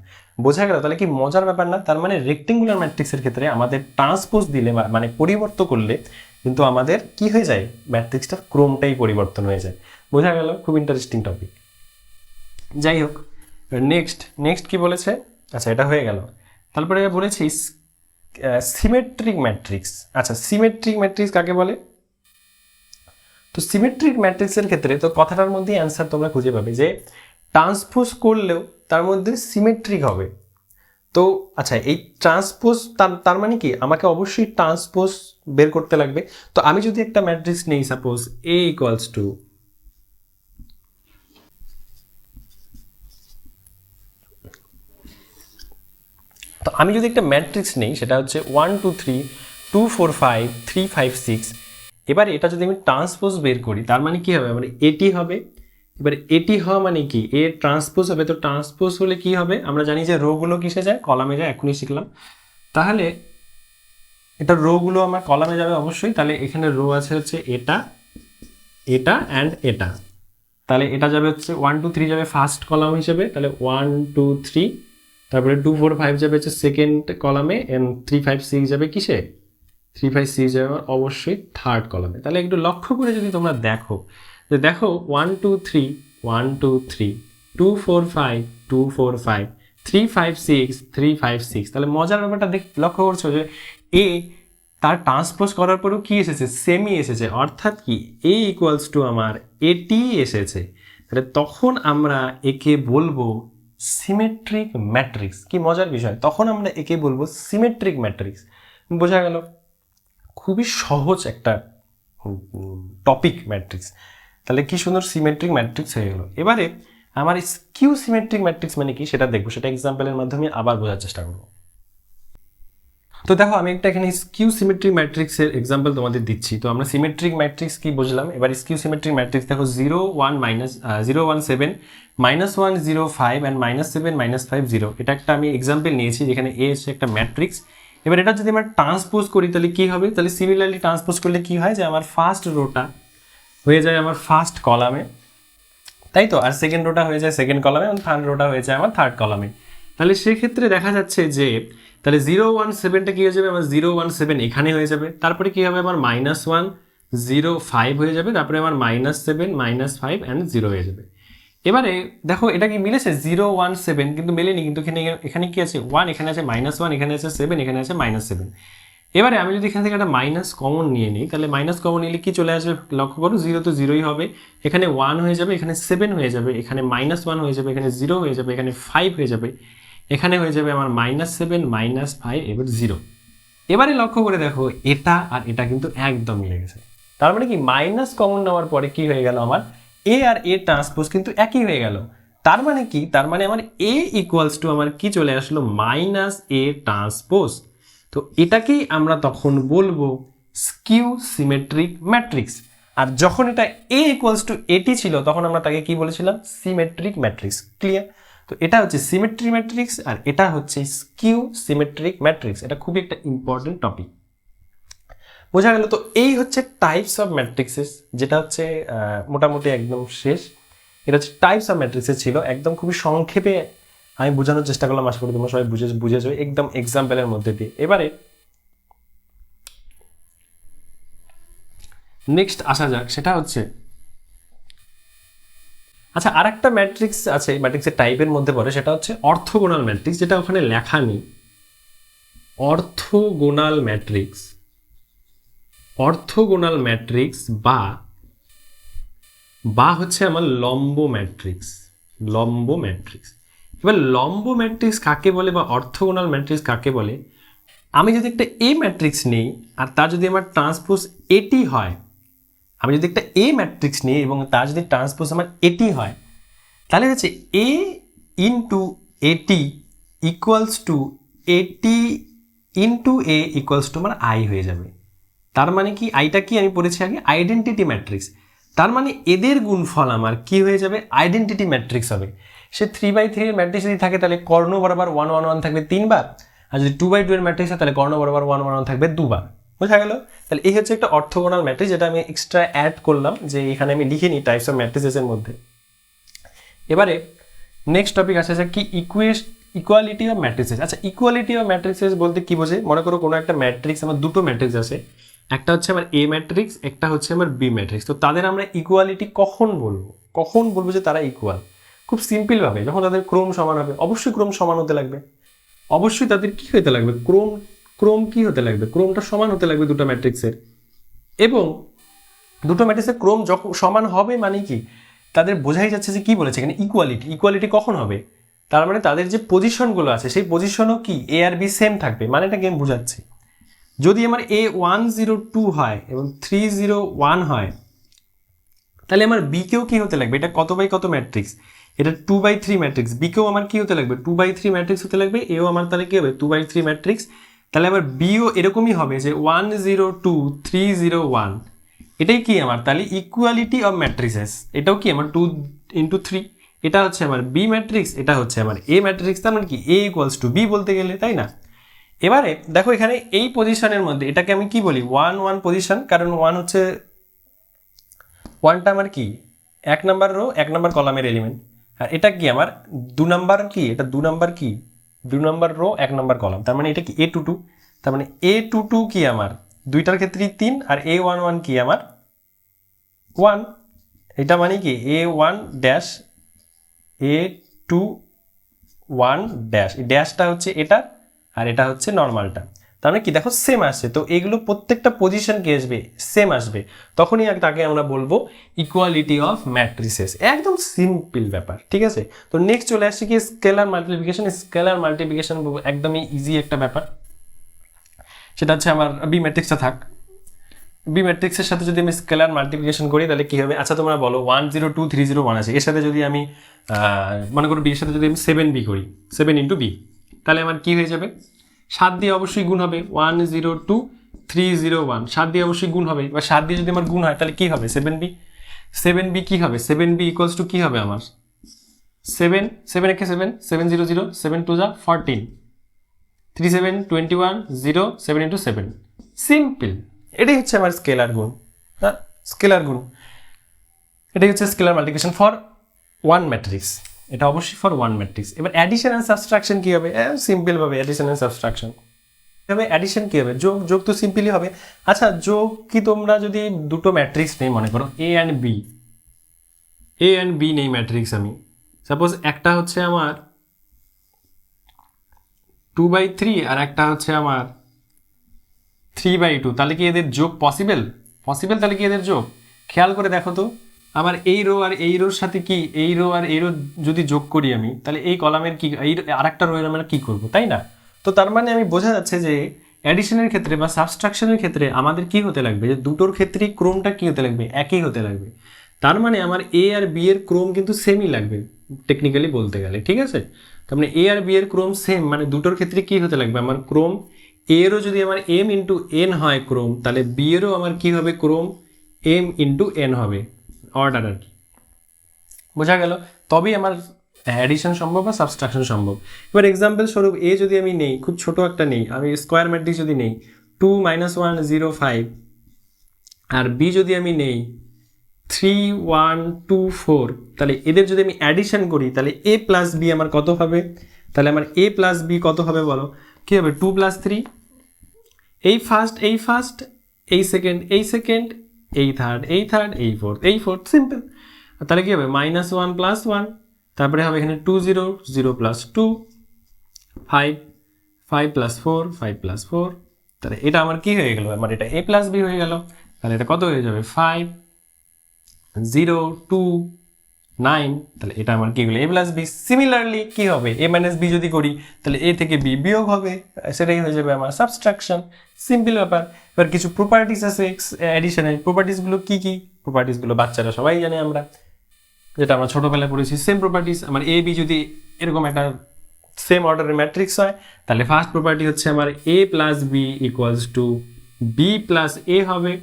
বোঝা গেল? তাহলে কি মজার ব্যাপার না? তার মানে রেক্টেঙ্গুলার ম্যাট্রিক্সের ক্ষেত্রে আমাদের ট্রান্সপোজ দিলে, মানে পরিবর্তন করলে কিন্তু আমাদের কি হয়ে যায়? ম্যাট্রিক্সটার ক্রমটাই পরিবর্তন হয়ে যায়। বোঝা গেল? খুব ইন্টারেস্টিং টপিক। যাই হোক, নেক্সট কি বলেছে? আচ্ছা, এটা হয়ে গেল। তারপরে বলেছি সিমেট্রিক ম্যাট্রিক্স। আচ্ছা, সিমেট্রিক ম্যাট্রিক্স কাকে বলে? তো সিমেট্রিক ম্যাট্রিক্সের ক্ষেত্রে তো কথাটার মধ্যে অ্যান্সার তোমরা খুঁজে পাবে যে ট্রান্সপোজ করলেও তার মধ্যে সিমেট্রিক হবে। তো আচ্ছা, এই ট্রান্সপোজ তার মানে কি আমাকে অবশ্যই ট্রান্সপোজ বের করতে লাগবে। তো আমি যদি একটা ম্যাট্রিক্স নেই, সাপোজ A = তো আমি যদি একটা ম্যাট্রিক্স নেই, সেটা হচ্ছে 1 2 3 2 4 5 3 5 6, এবার এটা যদি আমি ট্রান্সপোজ বের করি, তার মানে কি হবে? মানে এটি হবে। এবার এটি হওয়া মানে কি এ ট্রান্সপোজ হবে। তো ট্রান্সপোজ হলে কি হবে? আমরা জানি যে রোগুলো কিসে যায়? কলামে যায়, এখনই শিখলাম। তাহলে এটা রোগুলো আমার কলামে যাবে অবশ্যই। তাহলে এখানে রো আছে হচ্ছে এটা, এটা অ্যান্ড এটা। তাহলে এটা যাবে হচ্ছে 1 2 3 যাবে ফার্স্ট কলাম হিসেবে, তাহলে 1 2 3। তারপরে 2 4 5 যাবে হচ্ছে সেকেন্ড কলামে, এন্ড 3 5 6 যাবে কিসে? 3 5 6 যাবে আমার অবশ্যই থার্ড কলামে। তাহলে একটু লক্ষ্য করে যদি তোমরা দেখো যে দেখো 1 2 3 1 2 3 2 4 5 2 4 5 3 5 6 3 5 6, তাহলে মজার ব্যাপারটা লক্ষ্য করছো যে এ তার ট্রান্সপোজ করার পরেও কি এসেছে, সেমই এসেছে, অর্থাৎ কি এ ইকুয়ালস টু আমার এটি এসেছে। তাহলে তখন আমরা একে বলবো সিমেট্রিক ম্যাট্রিক্স। কি মজার বিষয়, তখন আমরা একে বলবো সিমেট্রিক ম্যাট্রিক্স। বোঝা গেল, খুবই সহজ একটা টপিক ম্যাট্রিক্স। তাহলে কি সুন্দর সিমেট্রিক ম্যাট্রিক্স হয়ে গেল। এবারে আমার স্কিউ সিমেট্রিক ম্যাট্রিক্স মানে কি সেটা দেখবো, সেটা এক্সাম্পলের মাধ্যমে আবার বোঝার চেষ্টা করবো। তো দেখো আমি একটা এখানে স্কিউ সিমেট্রিক ম্যাট্রিক্সের এক্সাম্পল তোমাদের দিচ্ছি। তো আমরা সিমেট্রিক ম্যাট্রিক্স কি বুঝলাম, এবার স্কিউ সিমেট্রিক ম্যাট্রিক্স দেখো 0 1 0 1 7 -1 0 5 অ্যান্ড -7 -5 0, এটা একটা আমি এক্সাম্পল নিয়েছি যেখানে এ হচ্ছে একটা ম্যাট্রিক্স। এবার এটা যদি আমরা ট্রান্সপোজ করি তাহলে কি হবে, তাহলে সিমিলারলি ট্রান্সপোজ করলে কি হয় যে আমার ফার্স্ট রোটা হয়ে যায় আমার ফার্স্ট কলামে, তাই তো, আর সেকেন্ড রোটা হয়ে যায় সেকেন্ড কলামে এবং থার্ড রোটা হয়ে যায় আমার থার্ড কলামে। তাহলে সেক্ষেত্রে দেখা যাচ্ছে যে তাহলে 0 1 7টা কি হয়ে যাবে আমার 0 1 7 এখানে হয়ে যাবে, তারপরে কি হবে আমার -1 0 5 হয়ে যাবে, তারপরে আমার -7 -5 অ্যান্ড 0 হয়ে যাবে। এবারে দেখো এটা কি মিলেছে 0 1 7 কিন্তু মেলেনি, কিন্তু এখানে কি আছে 1, এখানে আছে -1, এখানে আছে 7, এখানে আছে -7। এবারে আমি যদি এখান থেকে একটা মাইনাস কমন নিয়ে নিই তাহলে মাইনাস কমন নিলে কি চলে আসবে, লক্ষ্য করো 0 তো 0ই হবে, এখানে 1 হয়ে যাবে, এখানে 7 হয়ে যাবে, এখানে -1 হয়ে যাবে, এখানে 0 হয়ে যাবে, এখানে 5 হয়ে যাবে, এখানে হয়ে যাবে আমার -7 -5 এবার 0। এবারে লক্ষ্য করে দেখো এটা আর এটা কিন্তু একদম মিলে গেছে। তার মানে কি মাইনাস কমন নেওয়ার পরে কি হয়ে গেল আমার এ আর এ ট্রান্সপোজ কিন্তু একই হয়ে গেল। তার মানে কি, তার মানে আমার এ ইকুয়ালস টু আমার কি চলে আসলো -a ট্রান্সপোজ। তো এটাকেই আমরা তখন বলবো স্কিউ সিমেট্রিক ম্যাট্রিক্স। আর যখন এটা এ ইকুয়ালস টু এটি ছিল তখন আমরা তাকে কি বলেছিলাম, সিমেট্রিক ম্যাট্রিক্স। ক্লিয়ার? তো এটা হচ্ছে সিমেট্রিক ম্যাট্রিক্স আর এটা হচ্ছে স্কিউ সিমেট্রিক ম্যাট্রিক্স। এটা খুবই একটা ইম্পর্টেন্ট টপিক। বোঝা গেল? তো এই হচ্ছে টাইপস অফ ম্যাট্রিক্সেস, যেটা হচ্ছে মোটামুটি একদম শেষ। এটা হচ্ছে টাইপস অফ ম্যাট্রিক্সেস ছিল, একদম খুবই সংক্ষেপে আমি বোঝানোর চেষ্টা করলাম, আশা করি তোমরা সবাই বুঝেছো একদম এক্সাম্পলের মধ্যে দিয়ে। এবারে নেক্সট আসা যাক, সেটা হচ্ছে আচ্ছা আর একটা ম্যাট্রিক্স আছে, ম্যাট্রিক্সের টাইপের মধ্যে পড়ে, সেটা হচ্ছে অর্থোগোনাল ম্যাট্রিক্স, যেটা ওখানে লেখা নেই। অর্থোগোনাল ম্যাট্রিক্স, অর্থোগোনাল ম্যাট্রিক্স বা হচ্ছে আমার লম্ব ম্যাট্রিক্স, লম্ব ম্যাট্রিক্স। এবার লম্ব ম্যাট্রিক্স কাকে বলে বা অর্থোগোনাল ম্যাট্রিক্স কাকে বলে, আমি যদি একটা এ ম্যাট্রিক্স নিই আর তার যদি আমার ট্রান্সপোজ এটি হয়, আমি যদি একটা এ ম্যাট্রিক্স নিই এবং তার যদি ট্রান্সপোজ আমার এটি হয়, তাহলে হচ্ছে এ ইন্টু এটি ইকুয়ালস টু এটি ইন্টু এ ইকুয়ালস টু আমার আই হয়ে যাবে। তার মানে কি, আইটা কি আমি পড়েছি আগে, আইডেন্টিটি ম্যাট্রিক্স। তার মানে এদের গুণফল আমার কি হয়ে যাবে, আইডেন্টিটি ম্যাট্রিক্স হবে। সে 3/3 এর ম্যাট্রিক্স যদি থাকে তাহলে কর্ণ বরাবর 1 1 1 থাকবে 3 বার, আর যদি 2/2 এর ম্যাট্রিক্স হয় তাহলে কর্ণ বরাবর 1 1 1 থাকবে 2 বার। বোঝা গেল? তাহলে এই হচ্ছে একটা অর্থোগোনাল ম্যাট্রিক্স, যেটা আমি এক্সট্রা অ্যাড করলাম, যে এখানে আমি লিখে নিই টাইপস অফ ম্যাট্রিক্সের মধ্যে। এবারে নেক্সট টপিক আসে কি, ইকুয়ালিটি অফ ম্যাট্রিক্সেস। আচ্ছা ইকুয়ালিটি অফ ম্যাট্রিক্সেস বলতে কি বোঝে, মনে করো কোনো একটা ম্যাট্রিক্স, আমার দুটো ম্যাট্রিক্স আছে, একটা হচ্ছে আমার এ ম্যাট্রিক্স, একটা হচ্ছে আমার বি ম্যাট্রিক্স। তো তাদের আমরা ইকুয়ালিটি কখন বলবো যে তারা ইকুয়াল, খুব সিম্পলভাবে যখন তাদের ক্রম সমান হবে। অবশ্যই ক্রম সমান হতে লাগবে, অবশ্যই তাদের কি হতে লাগবে, ক্রম কি হতে লাগবে, ক্রমটা সমান হতে লাগবে দুটো ম্যাট্রিক্সের। এবং দুটো ম্যাট্রিক্সের ক্রম যখন সমান হবে মানে কি, তাদের বোঝাই যাচ্ছে যে কি বলেছে এখানে ইকুয়ালিটি কখন হবে, তার মানে তাদের যে পজিশনগুলো আছে সেই পজিশনও কি এ আর বি সেম থাকবে, মানে এটা গেম বোঝাচ্ছি। যদি আমার এ 1 0 2 হয় এবং 3 0 1 হয়, তাহলে আমার বিকেও কি হতে লাগবে, এটা কত বাই কত ম্যাট্রিক্স, এটা 2/3 ম্যাট্রিক্স, বিকেও আমার কি হতে লাগবে 2/3 ম্যাট্রিক্স হতে লাগবে, এও আমার তাহলে কি হবে 2/3 ম্যাট্রিক্স। তাহলে আমার বিও এরকমই হবে যে 1 0 2 3 0 1, এটাই কি আমার তাহলে ইকুয়ালিটি অফ ম্যাট্রিক্সেস। এটাও কি আমার 2 × 3, এটা হচ্ছে আমার বি ম্যাট্রিক্স, এটা হচ্ছে আমার এ ম্যাট্রিক্স। তার মানে কি এ ইকুয়ালস টু বি বলতে গেলে, তাই না? এবারে দেখো এখানে এই পজিশনের মধ্যে এটাকে আমি কি বলি 1 1 পজিশন, কারণ 1 হচ্ছে 1টা আমার কি 1 নাম্বার রো 1 নাম্বার কলামের এলিমেন্ট, আর এটা কি আমার 2 নাম্বার কি, এটা 2 নাম্বার কি 2 নাম্বার রো 1 নাম্বার কলাম। তার মানে এটা কি A22, তার মানে A22 কি আমার দুইটার ক্ষেত্রেই 3, আর A11 কি আমার 1, এটা মানে কি A one dash A two one dash, এই ড্যাশটা হচ্ছে এটা আর এটা হচ্ছে নর্মালটা, তার মানে কি দেখো সেম আসছে। তো এগুলো প্রত্যেকটা পজিশন কি আসবে, সেম আসবে, তখনই তাকে আমরা বলবো ইকুয়ালিটি অফ ম্যাট্রিসেস। একদম সিম্পল ব্যাপার, ঠিক আছে। তো নেক্সট চলে আসছে কি স্কেলার মাল্টিপ্লিকেশন। স্কেলার মাল্টিপ্লিকেশন একদমই ইজি একটা ব্যাপার, সেটা হচ্ছে আমার বি ম্যাট্রিক্সটা থাক। বি ম্যাট্রিক্সের সাথে যদি আমি স্কেলার মাল্টিপ্লিকেশন করি তাহলে কি হবে, আচ্ছা তোমরা বলো 1 0 2 3 0 1 আছে, এর সাথে যদি আমি মনে করো বির সাথে যদি আমি 7b করি, 7 ইন্টু বি, তাহলে আমার কি হয়ে যাবে, 7 দিয়ে অবশ্যই গুণ হবে, 1 0 2 3 0 1, 7 দিয়ে অবশ্যই গুণ হবে। এবার 7 দিয়ে যদি আমার গুণ হয় তাহলে কি হবে, 7b, 7b কি হবে, 7b ইকুয়ালস টু কি হবে আমার 7, 7 একে 7, 7 0 0, 7 2 যা 14, 3 7 21 0, 7 ইন্টু 7, সিম্পল। এটাই হচ্ছে আমার স্কেলার গুণ, স্কেলার গুণ, এটাই হচ্ছে scalar multiplication for one matrix. এটা অবশ্যই ফর ওয়ান ম্যাট্রিক্স। এবার অ্যাডিশন অ্যান্ড সাবট্রাকশন কি হবে, সিম্পল ভাবে অ্যাডিশন অ্যান্ড সাবট্রাকশন হবে। অ্যাডিশন কি হবে, যোগ, যোগ তো সিম্পলই হবে। আচ্ছা যোগ কি, তোমরা যদি দুটো ম্যাট্রিক্স নেই, মনে করো এ অ্যান্ড বি নেই ম্যাট্রিক্স আমি, সাপোজ একটা হচ্ছে আমার 2/3 আর একটা হচ্ছে আমার 3/2, তাহলে কি এদের যোগ পসিবল? তাহলে কি এদের যোগ? খেয়াল করে দেখো তো, আমার এই রো আর এই রোর সাথে কি এই রো আর এই রো যদি যোগ করি আমি, তাহলে এই কলামের কি এই আরেকটা রো এর আমরা কি করব, তাই না? তো তার মানে আমি বোঝা যাচ্ছে যে অ্যাডিশনের ক্ষেত্রে বা সাবট্রাকশনের ক্ষেত্রে আমাদের কি হতে লাগবে, যে দুটোর ক্ষেত্রেই ক্রমটা কি হতে লাগবে, একই হতে লাগবে। তার মানে আমার এ আর বি এর ক্রম কিন্তু সেমই লাগবে টেকনিক্যালি বলতে গেলে, ঠিক আছে। তার মানে এ আর বি এর ক্রম সেম, মানে দুটোর ক্ষেত্রে কি হতে লাগবে, আমার ক্রম এরও যদি আমার এম ইন্টু এন হয় ক্রম, তাহলে বি এরও আমার কি হবে ক্রম এম ইন্টু এন হবে, অর্ডার আর কি, বোঝা গেল। তবেই আমার অ্যাডিশন সম্ভব বা সাবট্রাকশন সম্ভব। এবার এক্সাম্পল স্বরূপ এ যদি আমি নেই, খুব ছোট একটা নেই, আমি স্কোয়ার ম্যাট্রিক্স যদি নেই 2 - 1 0 5, আর বি যদি আমি নেই 3 1 2 4, তাহলে এদের যদি আমি অ্যাডিশন করি তাহলে এ প্লাস বি আমার কত হবে, তাহলে আমার এ প্লাস বি কত হবে বলো, কি হবে 2 + 3, এই ফার্স্ট এই সেকেন্ড এই থার্ড এই ফোর্থ, সিম্পল। তাহলে কি হবে -1 + 1, তারপরে হবে এখানে 2 0 0 + 2 5 5 + 4 5 + 4, তাহলে এটা আমার কি হয়ে গেল, আমার এটা a + b হয়ে গেল। তাহলে এটা কত হয়ে যাবে 5 0 2 9, তাহলে এটা আমার কি হলো a + b। সিমিলারলি কি হবে a - b যদি করি তাহলে a থেকে b বিয়োগ হবে, সেটাই হয়ে যাবে আমার সাবট্রাকশন, সিম্পল ব্যাপার। এবার কিছু প্রপার্টিস আছে অ্যাডিশনের, প্রপার্টিসগুলো কি কি, প্রপার্টিসগুলো বাচ্চারা সবাই জানে আমরা, যেটা আমরা ছোটবেলায় পড়েছি, সেম প্রপার্টিস। আমার এ বি যদি এরকম একটা সেম অর্ডারের ম্যাট্রিক্স হয়, তাহলে ফার্স্ট প্রপার্টি হচ্ছে আমার a + b = b + a হবে।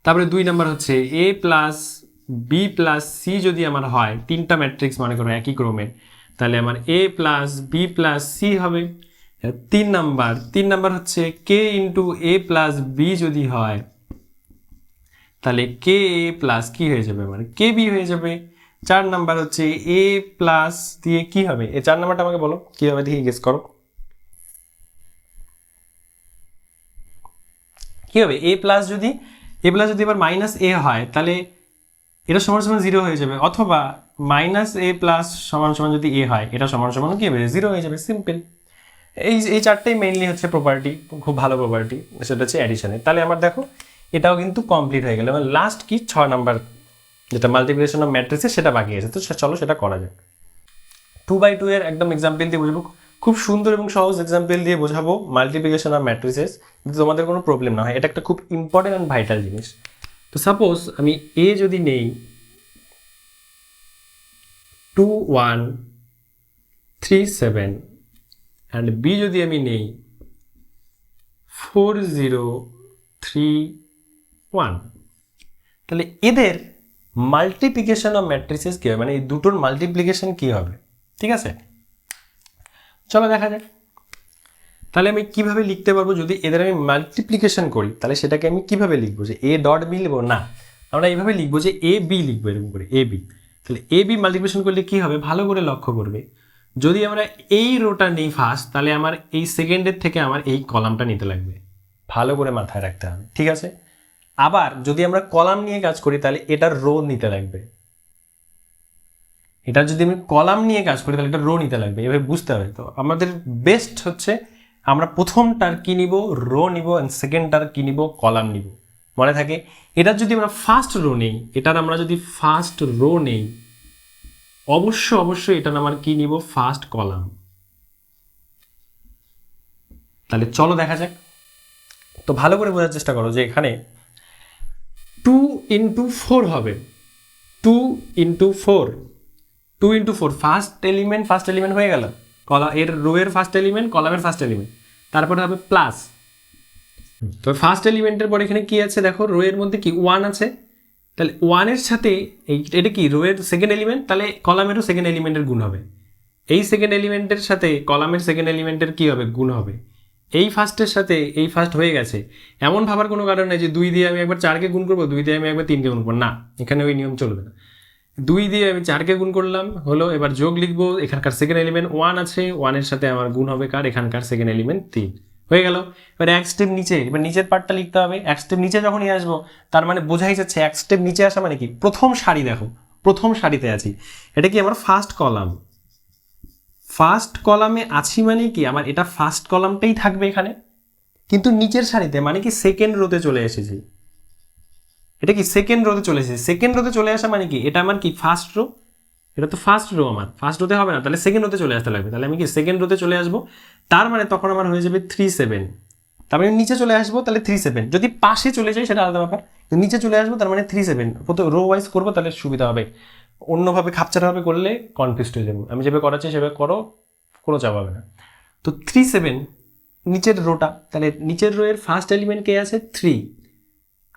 তারপরে 2 নাম্বার হচ্ছে a + b + c যদি আমার হয়, তিনটা ম্যাট্রিক্স মনে করো একই ক্রমের, তাহলে আমার a + b + c হবে। 3 নাম্বার হচ্ছে k × a + b যদি হয়, তাহলে কে এ প্লাস কি হয়ে যাবে, মানে কে বি হয়ে যাবে। 4 নাম্বার হচ্ছে এ প্লাস দিয়ে কি হবে, এই 4 নাম্বারটা আমাকে বলো কি হবে, দেখি গেস করো কি হবে। এ প্লাস যদি এবার -a হয়, তাহলে এটা সমান সমান 0 হয়ে যাবে, অথবা -a+ সমান সমান যদি a হয়, এটা সমান সমান কি হবে 0 হয়ে যাবে, সিম্পল। এই চারটেই মেইনলি হচ্ছে প্রপার্টি, খুব ভালো প্রপার্টি, সেটা হচ্ছে অ্যাডিশনের। তাহলে আমার দেখো এটাও কিন্তু কমপ্লিট হয়ে গেল। এবার লাস্ট কি 6 নাম্বার যেটা মাল্টিপ্লিকেশন অফ ম্যাট্রিক্সের, সেটা বাকি আছে। তো চলো সেটা করা যাক। 2/2 এর একদম এক্সাম্পল দিয়ে বোঝাবো, খুব সুন্দর এবং সহজ এক্সাম্পল দিয়ে বোঝাবো মাল্টিপ্লিকেশন অফ ম্যাট্রিসেস, যদি তোমাদের কোনো প্রবলেম না হয়। এটা একটা খুব ইম্পর্টেন্ট অ্যান্ড ভাইটাল জিনিস। তো সাপোজ আমি এ যদি নেই 2 1 3 7, অ্যান্ড বি যদি আমি নেই 4 0 3 1, তাহলে এদের মাল্টিপ্লিকেশন অফ ম্যাট্রিসেস কী হবে, মানে এই দুটোর মাল্টিপ্লিকেশন কী হবে, ঠিক আছে। চলো দেখা যাক। তাহলে আমি কিভাবে লিখতে পারবো, যদি এদের আমি মাল্টিপ্লিকেশন করি তাহলে সেটাকে আমি কিভাবে লিখবো, যে a ডট বি লিখবো না, আমরা এইভাবে লিখবো যে এ বি লিখবো, এরকম করে এ বি। তাহলে এ বি মাল্টিপ্লিকেশন করলে কি হবে, ভালো করে লক্ষ্য করবে, যদি আমরা এই রোটা নেই ফার্স্ট, তাহলে আমার এই সেকেন্ডের থেকে আমার এই কলামটা নিতে লাগবে, ভালো করে মাথায় রাখতে হবে, ঠিক আছে। আবার যদি আমরা কলাম নিয়ে কাজ করি তাহলে এটার রো নিতে লাগবে, এটা যদি আমি কলাম নিয়ে কাজ করি তাহলে এটা রো নিতে লাগবে, এভাবে বুঝতে হবে। তো আমাদের বেস্ট হচ্ছে আমরা প্রথমটার কি নিব, রো নিব, অ্যান্ড সেকেন্ডটার কি নিব, কলাম নিব। মনে থাকে এটার যদি আমরা ফার্স্ট রো নেই, এটার আমরা যদি ফার্স্ট রো নেই, অবশ্যই এটার আমার কি নিব, ফার্স্ট কলাম। তাহলে চলো দেখা যাক। তো ভালো করে বোঝার চেষ্টা করো যে এখানে 2 into 4 হবে, 2 into 4, 2 into 4 ফার্স্ট এলিমেন্ট হয়ে গেল, এর রো এর ফার্স্ট এলিমেন্ট, কলামের ফার্স্ট এলিমেন্ট, তারপরে হবে প্লাস। তো ফার্স্ট এলিমেন্টের পর এখানে কি আছে দেখো, রো এর মধ্যে কি 1 আছে, তাহলে 1 এর সাথে এটা কি রো এর সেকেন্ড এলিমেন্ট, তাহলে কলামেরও সেকেন্ড এলিমেন্টের গুণ হবে, এই সেকেন্ড এলিমেন্টের সাথে কলামের সেকেন্ড এলিমেন্টের কি হবে, গুণ হবে। এই ফার্স্টের সাথে এই ফার্স্ট হয়ে গেছে, এমন ভাবার কোনো কারণ নেই যে 2 দিয়ে আমি একবার 4কে গুণ করবো, 2 দিয়ে আমি একবার 3কে গুণ করবো, না, এখানে ওই নিয়ম চলবে না। 2 দিয়ে আমি 4কে গুণ করলাম হলো, এবার যোগ লিখবো, এখানকার সেকেন্ড এলিমেন্ট 1 আছে, 1 এর সাথে আমার গুণ হবে কার, এখানকার সেকেন্ড এলিমেন্ট 3, হয়ে গেল। এবার এক স্টেপ নিচে, এবার নিচের পার্টটা লিখতে হবে। এক স্টেপ নিচে যখনই আসবো তার মানে বোঝাই যাচ্ছে এক স্টেপ নিচে আসা মানে কি, প্রথম সারি দেখো, প্রথম সারিতে আছি, এটা কি আমার ফার্স্ট কলাম, ফার্স্ট কলামে আছি মানে কি আমার এটা ফার্স্ট কলামটাই থাকবে এখানে, কিন্তু নিচের সারিতে মানে কি সেকেন্ড রোতে চলে এসেছি, এটা কি সেকেন্ড রোতে চলে এসেছি। সেকেন্ড রোতে চলে আসা মানে কি এটা আমার কি ফার্স্ট রো, এটা তো ফার্স্ট রো, আমার ফার্স্ট রোতে হবে না, তাহলে সেকেন্ড রোতে চলে আসতে লাগবে, তাহলে আমি কি সেকেন্ড রোতে চলে আসবো, তার মানে তখন আমার হয়ে যাবে 3 7, তারপরে নিচে চলে আসবো, তাহলে 3 7, যদি পাশে চলে যাই সেটা আলাদা ব্যাপার, নিচে চলে আসবো তার মানে 3 7, প্রথম রো ওয়াইজ করবো তাহলে সুবিধা হবে, অন্যভাবে খাপচারভাবে করলে কনফিউজড হয়ে যাবো। আমি যেভাবে করাচ্ছি সেভাবে করো, কোনো চাপ হবে না। তো 3 7 নিচের রোটা, তাহলে নিচের রো এর ফার্স্ট এলিমেন্ট কে আছে 3,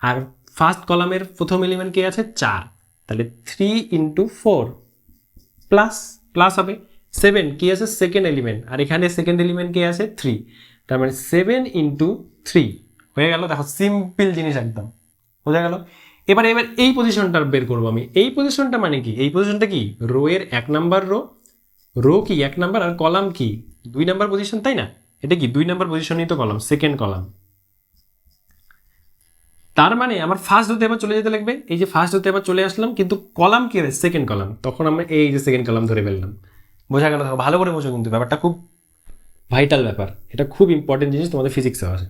আর ফার্স্ট কলামের প্রথম এলিমেন্ট কে আছে 4, তাহলে 3 into 4 প্লাস হবে 7, কি আছে সেকেন্ড এলিমেন্ট, আর এখানে সেকেন্ড এলিমেন্ট কে আছে 3, তার মানে 7 into 3 হয়ে গেল। দেখো সিম্পল জিনিস একদম বোঝা গেল। এবার এই পজিশনটা বের করবো আমি, এই পজিশনটা মানে কি, এই পজিশনটা কি রো এর 1 নাম্বার রো কি 1 নাম্বার, আর কলাম কি 2 নাম্বার পজিশন, তাই না, এটা কি 2 নাম্বার পজিশনই তো কলাম, সেকেন্ড কলাম। তার মানে আমার ফার্স্ট হতে এবার চলে যেতে লাগবে, এই যে ফার্স্ট হতে এবার চলে আসলাম, কিন্তু কলাম কি হবে সেকেন্ড কলাম, তখন আমরা এই যে সেকেন্ড কলাম ধরে ফেললাম। বোঝা গেল, দেখো ভালো করে বোঝো, কিন্তু ব্যাপারটা খুব ভাইটাল ব্যাপার, এটা খুব ইম্পর্টেন্ট জিনিস তোমাদের ফিজিক্সে আছে।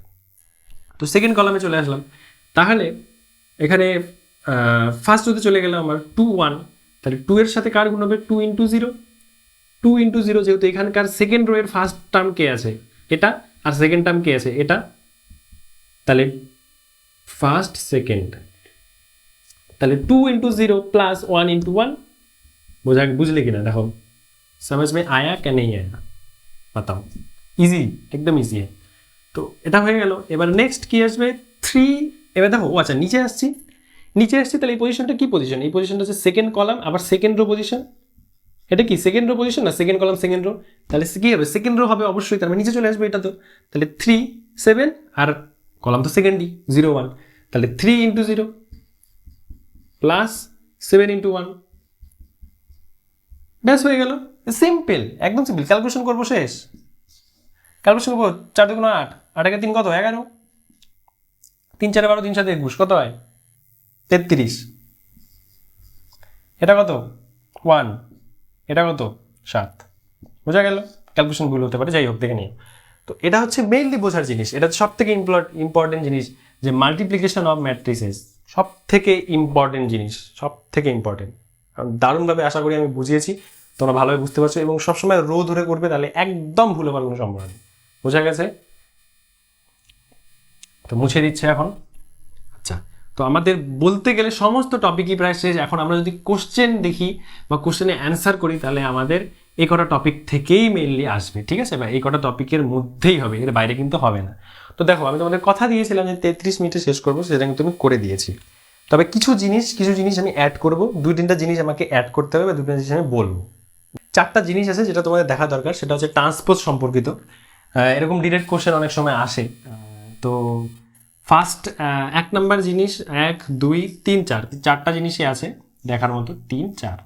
তো সেকেন্ড কলামে চলে আসলাম, তাহলে এখানে ফার্স্ট হতে চলে গেলাম আমার 2 1, তাহলে 2 এর সাথে কার গুণ হবে 2 into 0, 2 into 0, যেহেতু এখানকার সেকেন্ড রো এর ফার্স্ট টার্ম কে আছে এটা, আর সেকেন্ড টার্ম কে আছে এটা, তাহলে ফার্স্ট সেকেন্ড, তাহলে 2 into 0 प्लस 1 into 1, बुझले कि ना, देखो समझ में आया क्या नहीं आया बताओ, इजी एकदम इजी है। তো এটা হয়ে গেল, এবার নেক্সট কি আসবে 3, এবার দেখো ও আচ্ছা নিচে আসছি, তাহলে এই পজিশনটা কি পজিশন, এই পজিশনটা হচ্ছে সেকেন্ড কলাম, আবার সেকেন্ড রো পজিশন, এটা কি সেকেন্ড রো পজিশন না, সেকেন্ড কলাম সেকেন্ড রো, তাহলে কি হবে সেকেন্ড রো হবে অবশ্যই, তার মানে নিচে চলে আসবে এটা তো, তাহলে 3 7, আর কলাম তো সেকেন্ডই 0 1, তাহলে 3 into 0 প্লাস 7 into 1, ব্যাস হয়ে গেল, সিম্পল একদম সিম্পল। ক্যালকুলেশন করবো, শেষ ক্যালকুলেশন করবো, 4 2 8, 8 একে 3 কত 11, 3 4 12, 3 7 21 কত হয় 33, এটা কত 1, এটা কত 7, বোঝা গেল। ক্যালকুলেশন ভুল হতে পারে, যাই হোক দেখে নিও। তো এটা হচ্ছে মেইনলি বোঝার জিনিস, এটা সব থেকে ইম্পর্টেন্ট জিনিস, যে মাল্টিপ্লিকেশন অফ ম্যাট্রিসেস সব থেকে ইম্পর্টেন্ট জিনিস, সব থেকে ইম্পর্টেন্ট, কারণ দারুণভাবে আশা করি আমি বুঝিয়েছি, তোমরা ভালোভাবে বুঝতে পারছো, এবং সবসময় রো ধরে করবে, তাহলে একদম ভুল হবার কোনো সম্ভাবনা নেই। বোঝা গেছে? তো মুছে দিচ্ছে এখন। আচ্ছা, তো আমাদের বলতে গেলে সমস্ত টপিকই প্রায় শেষ। এখন আমরা যদি কোশ্চেন দেখি বা কোশ্চেনে অ্যান্সার করি, তাহলে আমাদের এই কটা টপিক থেকেই মেইনলি আসবে, ঠিক আছে, বা এই কটা টপিকের মধ্যেই হবে, এর বাইরে কিন্তু হবে না। তো দেখো আমি তোমাদের কথা দিয়েছিলাম যে 33 মিনিটে শেষ করবো, সেটা কিন্তু আমি করে দিয়েছি। তবে কিছু জিনিস আমি অ্যাড করব, 2-3টা জিনিস আমাকে অ্যাড করতে হবে, বা 2টা জিনিস আমি বলবো। 4টা জিনিস আছে যেটা তোমাদের দেখা দরকার, সেটা হচ্ছে ট্রান্সপোজ সম্পর্কিত। এরকম ডিরেক্ট কোশ্চেন অনেক সময় আসে। তো ফার্স্ট 1 নাম্বার জিনিস 1 2 3 4, 4টা জিনিসই আছে দেখার মতো, 3 4।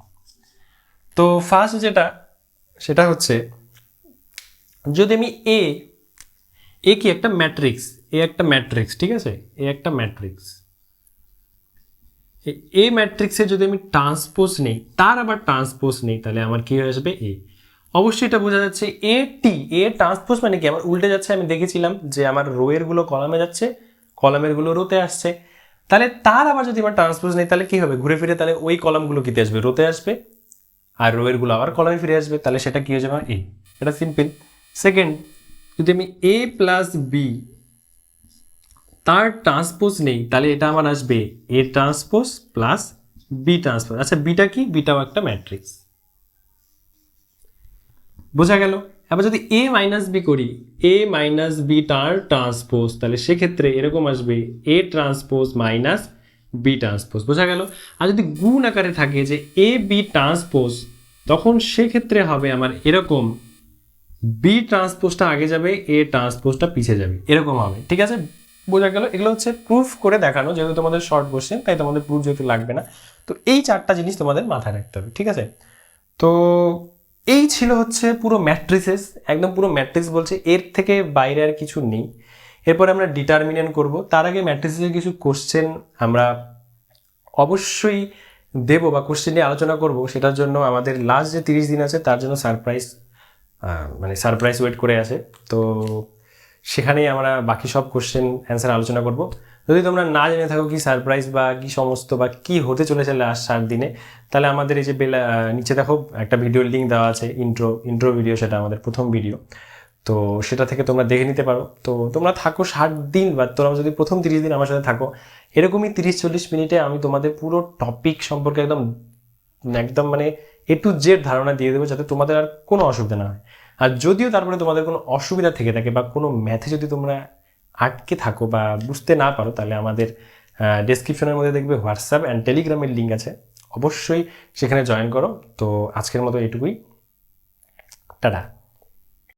তো ফার্স্ট যেটা, সেটা হচ্ছে যদি আমি এ কি একটা ম্যাট্রিক্স, ঠিক আছে, এ একটা ম্যাট্রিক্স, এ ম্যাট্রিক্সে যদি আমি ট্রান্সপোজ নেই, তার আবার ট্রান্সপোজ নেই, তাহলে আমার কি হয়ে আসবে এ। অবশ্যই এটা বোঝা যাচ্ছে এ টি, এ ট্রান্সপোজ মানে কি আমার উল্টে যাচ্ছে। আমি দেখেছিলাম যে আমার রোয়ের গুলো কলামে যাচ্ছে, কলামের গুলো রোতে আসছে। তাহলে তার আবার যদি আমার ট্রান্সপোজ নেই তাহলে কি হবে, ঘুরে ফিরে তাহলে ওই কলামগুলো কিতে আসবে, রোতে আসবে, আর রোয়ের গুলো আবার কলামে ফিরে আসবে, তাহলে সেটা কি হয়ে যাবে এ। এটা সিম্পল। সেকেন্ড, যদি আমি এ প্লাস বি তার ট্রান্সপোজ নেই, তাহলে এটা আমার আসবে A transpose plus B transpose. আচ্ছা বিটা কি, বিটাও একটা ম্যাট্রিক্স, বোঝা গেল। এবার যদি এ মাইনাস বি করি, এ মাইনাস বি তার ট্রান্সপোজ, তাহলে সেক্ষেত্রে এরকম আসবে A transpose minus B transpose, বোঝা গেল। আর যদি গুণ আকারে থাকে যে এ বি ট্রান্সপোজ, তখন সেক্ষেত্রে হবে আমার এরকম বি ট্রান্সপোজটা আগে যাবে, এ ট্রান্সপোজটা পিছিয়ে যাবে, এরকম হবে। ঠিক আছে, বোঝা গেল। এগুলো হচ্ছে প্রুফ করে দেখানো, যেহেতু তোমাদের শর্ট কোশ্চেন তাই তোমাদের প্রুফ যেহেতু লাগবে না, তো এই চারটা জিনিস তোমাদের মাথায় রাখতে হবে। ঠিক আছে, তো এই ছিল হচ্ছে পুরো ম্যাট্রিসেস, একদম পুরো ম্যাট্রিক্স বলছে, এর থেকে বাইরে আর কিছু নেই। এরপরে আমরা ডিটারমিনেন্ট করব, তার আগে ম্যাট্রিক্সের কিছু কোশ্চেন আমরা অবশ্যই দেবো বা কোশ্চেন নিয়ে আলোচনা করব। সেটার জন্য আমাদের লাস্ট যে 30 দিন আছে তার জন্য সারপ্রাইজ, মানে সারপ্রাইজ ওয়েট করে আছে। তো সেখানেই আমরা বাকি সব কোশ্চেন অ্যান্সার আলোচনা করব। যদি তোমরা না জেনে থাকো কি সারপ্রাইজ বা কি সমস্ত বা কি হতে চলেছে লাস্ট 7 দিনে, তাহলে আমাদের এই যে নিচে দেখো একটা ভিডিওর লিঙ্ক দেওয়া আছে, ইন্ট্রো ভিডিও, সেটা আমাদের প্রথম ভিডিও, তো সেটা থেকে তোমরা দেখে নিতে পারো। তো তোমরা থাকো 60 দিন, বা তোমরা যদি প্রথম 30 দিন আমার সাথে থাকো, এরকমই 30-40 মিনিটে আমি তোমাদের পুরো টপিক সম্পর্কে একদম একদম মানে এ টু জেড ধারণা দিয়ে দেবো, যাতে তোমাদের আর কোনো অসুবিধা না হয়। আর যদিও তারপরে তোমাদের কোনো অসুবিধা থেকে থাকে বা কোনো ম্যাথে যদি তোমরা আটকে থাকো বা বুঝতে না পারো, তাহলে আমাদের ডেসক্রিপশনের মধ্যে দেখবে হোয়াটসঅ্যাপ অ্যান্ড টেলিগ্রামের লিঙ্ক আছে, অবশ্যই সেখানে জয়েন করো। তো আজকের মতো এটুকুই, টাটা।